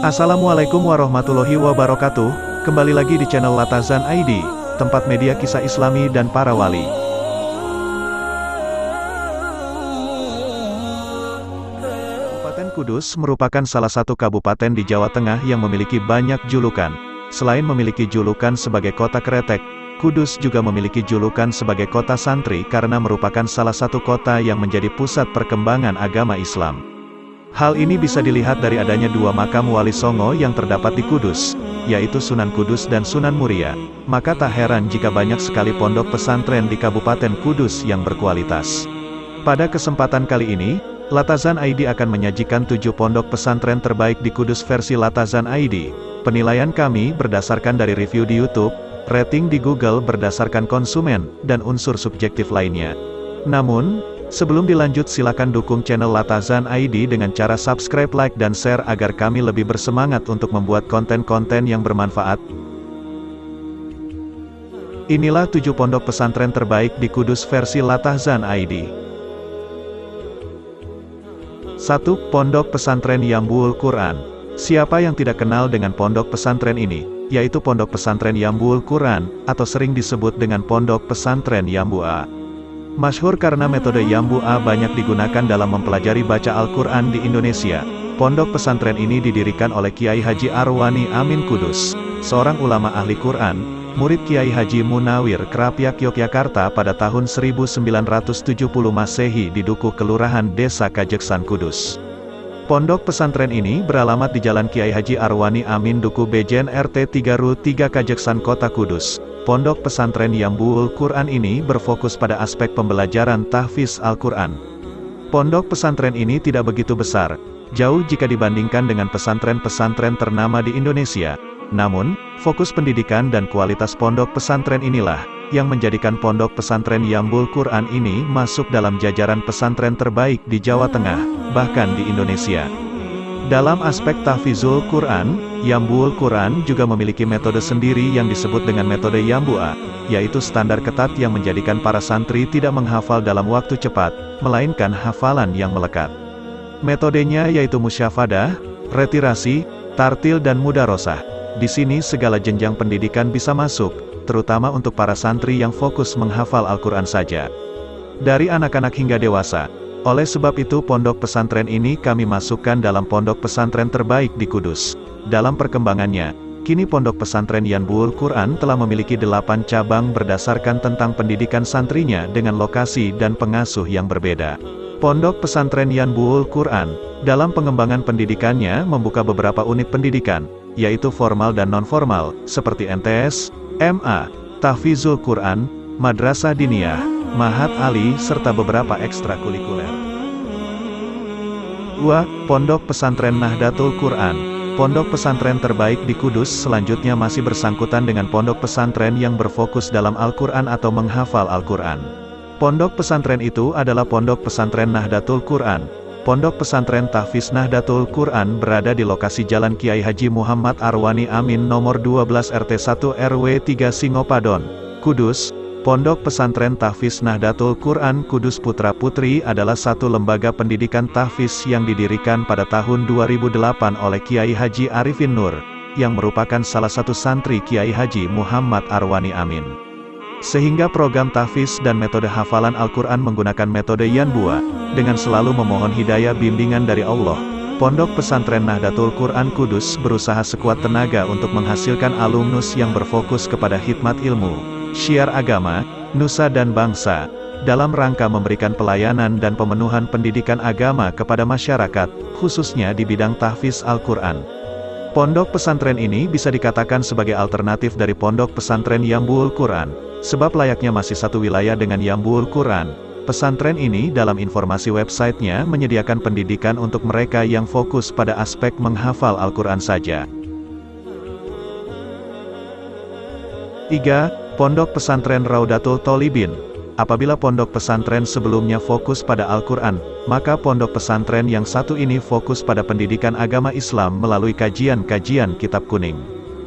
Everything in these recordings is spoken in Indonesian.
Assalamualaikum warahmatullahi wabarakatuh. Kembali lagi di channel Latazan ID, tempat media kisah Islami dan para wali. Kabupaten Kudus merupakan salah satu kabupaten di Jawa Tengah yang memiliki banyak julukan. Selain memiliki julukan sebagai kota kretek, Kudus juga memiliki julukan sebagai kota santri karena merupakan salah satu kota yang menjadi pusat perkembangan agama Islam. Hal ini bisa dilihat dari adanya dua makam wali songo yang terdapat di Kudus, yaitu Sunan Kudus dan Sunan Muria. Maka tak heran jika banyak sekali pondok pesantren di Kabupaten Kudus yang berkualitas. Pada kesempatan kali ini, Latazan ID akan menyajikan 7 pondok pesantren terbaik di Kudus versi Latazan ID. Penilaian kami berdasarkan dari review di YouTube, rating di Google berdasarkan konsumen, dan unsur subjektif lainnya. Namun, sebelum dilanjut silakan dukung channel Latazan ID dengan cara subscribe, like, dan share agar kami lebih bersemangat untuk membuat konten-konten yang bermanfaat. Inilah 7 pondok pesantren terbaik di Kudus versi Latazan ID. 1. Pondok Pesantren Yambuul Quran. Siapa yang tidak kenal dengan pondok pesantren ini, yaitu Pondok Pesantren Yambuul Quran, atau sering disebut dengan Pondok Pesantren Yambua. Masyhur karena metode Yambua banyak digunakan dalam mempelajari baca Al-Quran di Indonesia. Pondok pesantren ini didirikan oleh Kiai Haji Arwani Amin Kudus, seorang ulama ahli Quran, murid Kiai Haji Munawir Krapyak Yogyakarta pada tahun 1970 Masehi di Dukuh Kelurahan Desa Kajeksan Kudus. Pondok pesantren ini beralamat di Jalan Kiai Haji Arwani Amin Dukuh Bejen RT 3 RW 3 Kajeksan Kota Kudus. Pondok pesantren Yambuul Quran ini berfokus pada aspek pembelajaran tahfiz Al-Quran. Pondok pesantren ini tidak begitu besar, jauh jika dibandingkan dengan pesantren-pesantren ternama di Indonesia. Namun, fokus pendidikan dan kualitas pondok pesantren inilah yang menjadikan pondok pesantren Yambuul Quran ini masuk dalam jajaran pesantren terbaik di Jawa Tengah, bahkan di Indonesia. Dalam aspek tahfizul Quran, Yambuul Quran juga memiliki metode sendiri yang disebut dengan metode Yambua, yaitu standar ketat yang menjadikan para santri tidak menghafal dalam waktu cepat, melainkan hafalan yang melekat. Metodenya yaitu musyafadah, retirasi, tartil dan mudarosah. Di sini segala jenjang pendidikan bisa masuk, terutama untuk para santri yang fokus menghafal Al-Quran saja. Dari anak-anak hingga dewasa. Oleh sebab itu pondok pesantren ini kami masukkan dalam pondok pesantren terbaik di Kudus. Dalam perkembangannya, kini pondok pesantren Yambuul Quran telah memiliki 8 cabang berdasarkan tentang pendidikan santrinya dengan lokasi dan pengasuh yang berbeda. Pondok pesantren Yambuul Quran, dalam pengembangan pendidikannya membuka beberapa unit pendidikan, yaitu formal dan non-formal, seperti MTS, MA, Tahfizul Quran, Madrasah Diniyah, Mahat Ali, serta beberapa ekstrakurikuler. 2. Pondok Pesantren Nahdlatul Quran. Pondok pesantren terbaik di Kudus selanjutnya masih bersangkutan dengan pondok pesantren yang berfokus dalam Al-Quran atau menghafal Al-Quran. Pondok pesantren itu adalah Pondok Pesantren Nahdlatul Quran. Pondok pesantren Tahfiz Nahdlatul Quran berada di lokasi Jalan Kiai Haji Muhammad Arwani Amin nomor 12 RT 1 RW 3 Singopadon, Kudus. Pondok Pesantren Tahfiz Nahdlatul Quran Kudus Putra Putri adalah satu lembaga pendidikan tahfiz yang didirikan pada tahun 2008 oleh Kiai Haji Arifin Nur, yang merupakan salah satu santri Kiai Haji Muhammad Arwani Amin. Sehingga program tahfiz dan metode hafalan Al-Quran menggunakan metode Yanbua, dengan selalu memohon hidayah bimbingan dari Allah. Pondok Pesantren Nahdlatul Quran Kudus berusaha sekuat tenaga untuk menghasilkan alumnus yang berfokus kepada khidmat ilmu, syiar agama, nusa dan bangsa, dalam rangka memberikan pelayanan dan pemenuhan pendidikan agama kepada masyarakat, khususnya di bidang tahfiz Al-Quran. Pondok pesantren ini bisa dikatakan sebagai alternatif dari pondok pesantren Yambuul Quran, sebab layaknya masih satu wilayah dengan Yambuul Quran. Pesantren ini dalam informasi websitenya menyediakan pendidikan untuk mereka yang fokus pada aspek menghafal Al-Quran saja. 3. Pondok Pesantren Raudatul Tholibin. Apabila pondok pesantren sebelumnya fokus pada Al-Quran, maka pondok pesantren yang satu ini fokus pada pendidikan agama Islam melalui kajian-kajian kitab kuning,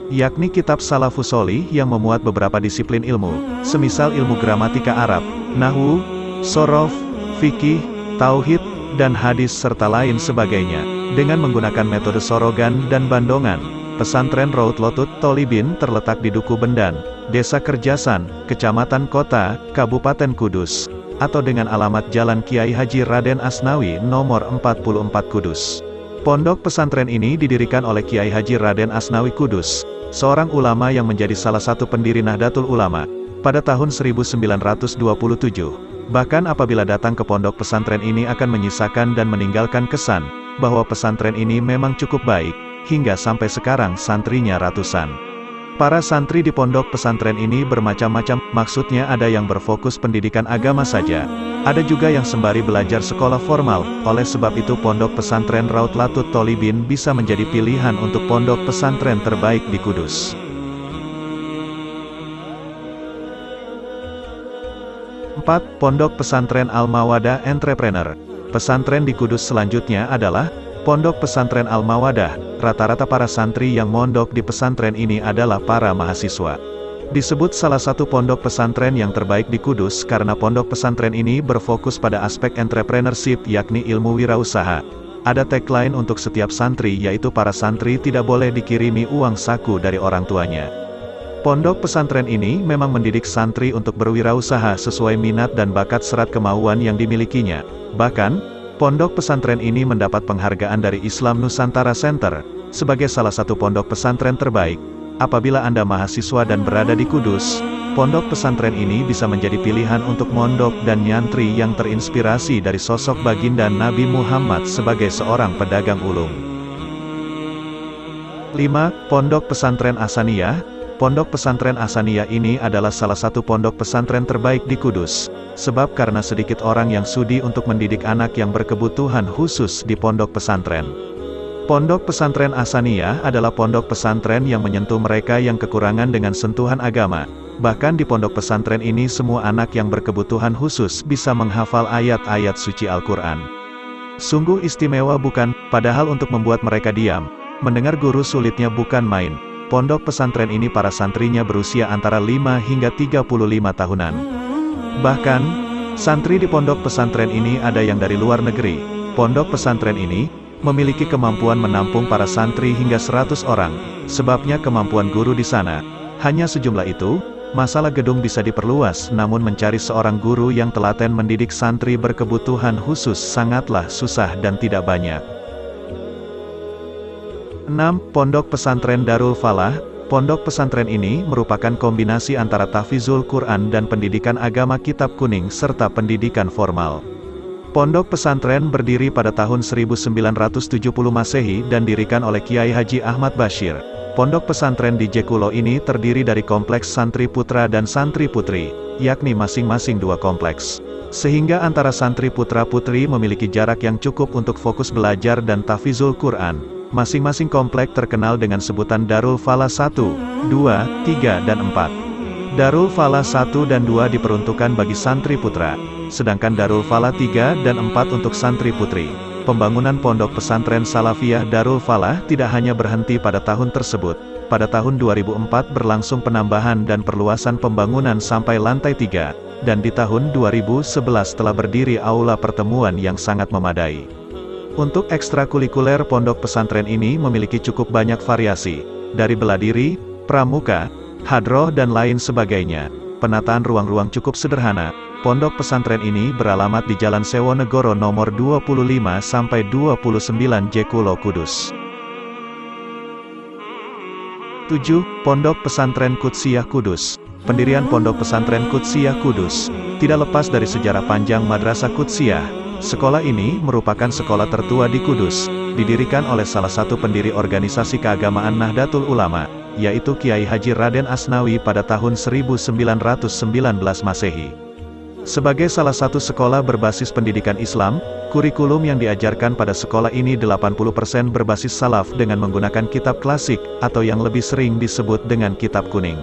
yakni kitab Salafus Sholih yang memuat beberapa disiplin ilmu, semisal ilmu gramatika Arab, nahwu, sorof, fikih, tauhid, dan hadis serta lain sebagainya. Dengan menggunakan metode sorogan dan bandongan, pesantren Raut Lotut Tholibin terletak di Duku Bendan, Desa Kerjasan, Kecamatan Kota, Kabupaten Kudus, atau dengan alamat Jalan Kiai Haji Raden Asnawi nomor 44 Kudus. Pondok pesantren ini didirikan oleh Kiai Haji Raden Asnawi Kudus, seorang ulama yang menjadi salah satu pendiri Nahdlatul Ulama, pada tahun 1927. Bahkan apabila datang ke pondok pesantren ini akan menyisakan dan meninggalkan kesan, bahwa pesantren ini memang cukup baik, hingga sampai sekarang santrinya ratusan. Para santri di pondok pesantren ini bermacam-macam, maksudnya ada yang berfokus pendidikan agama saja, ada juga yang sembari belajar sekolah formal, oleh sebab itu pondok pesantren Raut Lotut Tholibin bisa menjadi pilihan untuk pondok pesantren terbaik di Kudus. 4. Pondok Pesantren Al-Mawadah Entrepreneur. Pesantren di Kudus selanjutnya adalah Pondok Pesantren Al-Mawadah. Rata-rata para santri yang mondok di pesantren ini adalah para mahasiswa. Disebut salah satu pondok pesantren yang terbaik di Kudus karena pondok pesantren ini berfokus pada aspek entrepreneurship yakni ilmu wirausaha. Ada tagline untuk setiap santri yaitu para santri tidak boleh dikirimi uang saku dari orang tuanya. Pondok pesantren ini memang mendidik santri untuk berwirausaha sesuai minat dan bakat serta kemauan yang dimilikinya. Bahkan, pondok pesantren ini mendapat penghargaan dari Islam Nusantara Center, sebagai salah satu pondok pesantren terbaik. Apabila Anda mahasiswa dan berada di Kudus, pondok pesantren ini bisa menjadi pilihan untuk mondok dan nyantri yang terinspirasi dari sosok baginda Nabi Muhammad sebagai seorang pedagang ulum. 5. Pondok Pesantren Ahsaniyah. Pondok Pesantren Ahsaniyah ini adalah salah satu pondok pesantren terbaik di Kudus, sebab karena sedikit orang yang sudi untuk mendidik anak yang berkebutuhan khusus di pondok pesantren. Pondok Pesantren Ahsaniyah adalah pondok pesantren yang menyentuh mereka yang kekurangan dengan sentuhan agama. Bahkan di pondok pesantren ini semua anak yang berkebutuhan khusus bisa menghafal ayat-ayat suci Al-Quran. Sungguh istimewa bukan? Padahal untuk membuat mereka diam, mendengar guru sulitnya bukan main. Pondok pesantren ini para santrinya berusia antara 5 hingga 35 tahunan. Bahkan, santri di pondok pesantren ini ada yang dari luar negeri. Pondok pesantren ini memiliki kemampuan menampung para santri hingga 100 orang. Sebabnya kemampuan guru di sana hanya sejumlah itu. Masalah gedung bisa diperluas, namun mencari seorang guru yang telaten mendidik santri berkebutuhan khusus sangatlah susah dan tidak banyak. 6. Pondok Pesantren Darul Falah. Pondok pesantren ini merupakan kombinasi antara tahfizul Quran dan pendidikan agama kitab kuning serta pendidikan formal. Pondok pesantren berdiri pada tahun 1970 Masehi dan didirikan oleh Kiai Haji Ahmad Bashir. Pondok pesantren di Jekulo ini terdiri dari kompleks santri putra dan santri putri, yakni masing-masing 2 kompleks. Sehingga antara santri putra-putri memiliki jarak yang cukup untuk fokus belajar dan tahfizul Quran. Masing-masing komplek terkenal dengan sebutan Darul Falah 1, 2, 3, dan 4. Darul Falah 1 dan 2 diperuntukkan bagi santri putra, sedangkan Darul Falah 3 dan 4 untuk santri putri. Pembangunan pondok pesantren Salafiyah Darul Falah tidak hanya berhenti pada tahun tersebut. Pada tahun 2004 berlangsung penambahan dan perluasan pembangunan sampai lantai 3, dan di tahun 2011 telah berdiri aula pertemuan yang sangat memadai. Untuk ekstrakurikuler pondok pesantren ini memiliki cukup banyak variasi, dari bela diri, pramuka, hadroh dan lain sebagainya. Penataan ruang-ruang cukup sederhana. Pondok pesantren ini beralamat di Jalan Sewonegoro nomor 25-29 Jekulo Kudus. 7. Pondok Pesantren Qudsiyah Kudus. Pendirian Pondok Pesantren Qudsiyah Kudus tidak lepas dari sejarah panjang Madrasah Qudsiyah. Sekolah ini merupakan sekolah tertua di Kudus, didirikan oleh salah satu pendiri organisasi keagamaan Nahdlatul Ulama, yaitu Kiai Haji Raden Asnawi pada tahun 1919 Masehi. Sebagai salah satu sekolah berbasis pendidikan Islam, kurikulum yang diajarkan pada sekolah ini 80% berbasis salaf dengan menggunakan kitab klasik, atau yang lebih sering disebut dengan kitab kuning.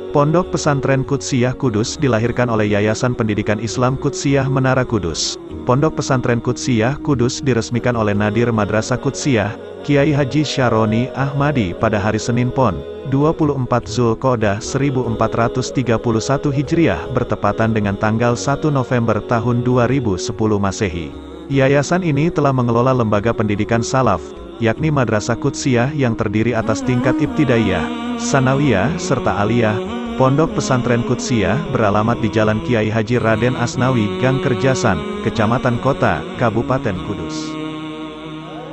Pondok Pesantren Qudsiyah Kudus dilahirkan oleh Yayasan Pendidikan Islam Qudsiyah Menara Kudus. Pondok Pesantren Qudsiyah Kudus diresmikan oleh Nadir Madrasah Qudsiyah, Kiai Haji Syaroni Ahmadi pada hari Senin Pon, 24 Zulqa'dah 1431 Hijriah bertepatan dengan tanggal 1 November tahun 2010 Masehi. Yayasan ini telah mengelola lembaga pendidikan salaf, yakni Madrasah Qudsiyah yang terdiri atas tingkat Ibtidaiyah, Sanawiyah, serta Aliyah. Pondok Pesantren Qudsiyah beralamat di Jalan Kiai Haji Raden Asnawi, Gang Kerjasan, Kecamatan Kota, Kabupaten Kudus.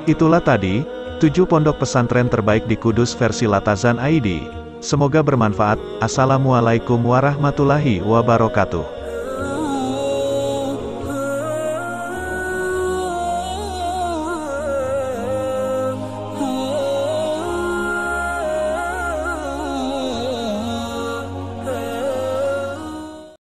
Itulah tadi, 7 pondok pesantren terbaik di Kudus versi Latazan ID. Semoga bermanfaat. Assalamualaikum warahmatullahi wabarakatuh.